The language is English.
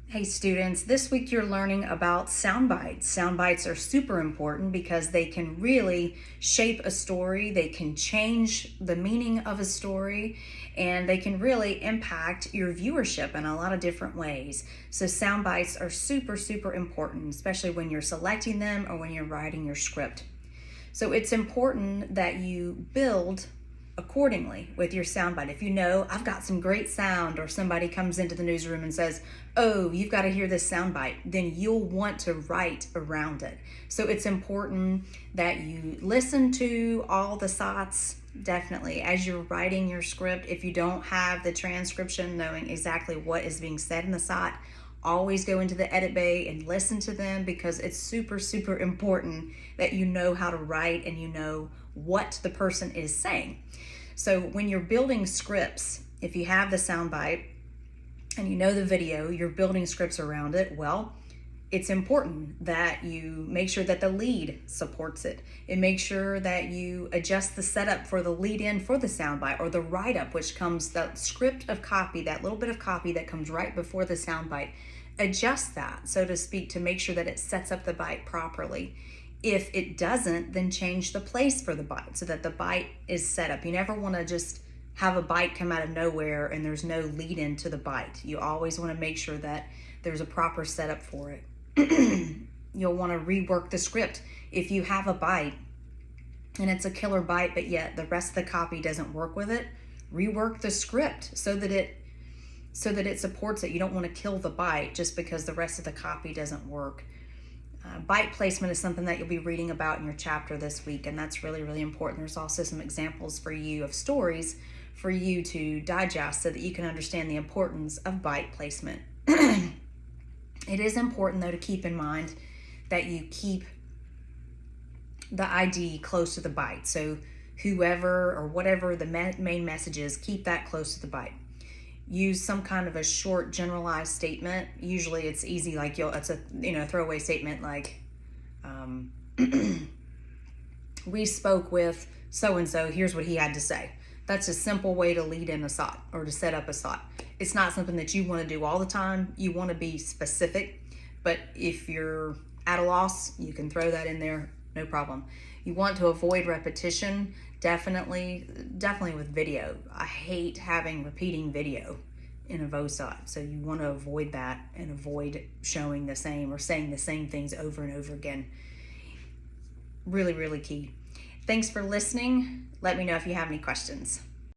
Hey students, this week you're learning about sound bites. Sound bites are super important because they can really shape a story, they can change the meaning of a story, and they can really impact your viewership in a lot of different ways. So sound bites are super important, especially when you're selecting them or when you're writing your script. So it's important that you build accordingly with your soundbite. If you know, I've got some great sound, or somebody comes into the newsroom and says, oh, you've got to hear this soundbite, then you'll want to write around it. So it's important that you listen to all the thoughts, definitely, as you're writing your script. If you don't have the transcription knowing exactly what is being said in the thought, always go into the edit bay and listen to them, because it's super important that you know how to write and you know what the person is saying. So when you're building scripts, if you have the soundbite and you know the video, you're building scripts around it, well, it's important that you make sure that the lead supports it. And make sure that you adjust the setup for the lead in for the soundbite, or the write-up, which comes, the script of copy, that little bit of copy that comes right before the soundbite. Adjust that, so to speak, to make sure that it sets up the bite properly. If it doesn't, then change the place for the bite so that the bite is set up. You never want to just have a bite come out of nowhere and there's no lead in to the bite. You always want to make sure that there's a proper setup for it. You'll want to rework the script. If you have a bite and it's a killer bite, but yet the rest of the copy doesn't work with it, rework the script so that it supports it. You don't want to kill the bite just because the rest of the copy doesn't work. Bite placement is something that you'll be reading about in your chapter this week, and that's really important. There's also some examples for you of stories for you to digest so that you can understand the importance of bite placement. It is important, though, to keep in mind that you keep the ID close to the bite. So whoever or whatever the main message is, keep that close to the bite. Use some kind of a short generalized statement. Usually it's easy, like it's a throwaway statement like, we spoke with so-and-so, here's what he had to say. That's a simple way to lead in a thought or to set up a thought. It's not something that you want to do all the time. You want to be specific, but if you're at a loss, you can throw that in there, no problem. You want to avoid repetition, definitely with video. I hate having repeating video in a VOSOT, so you want to avoid that and avoid showing the same or saying the same things over and over again. Really key. Thanks for listening. Let me know if you have any questions.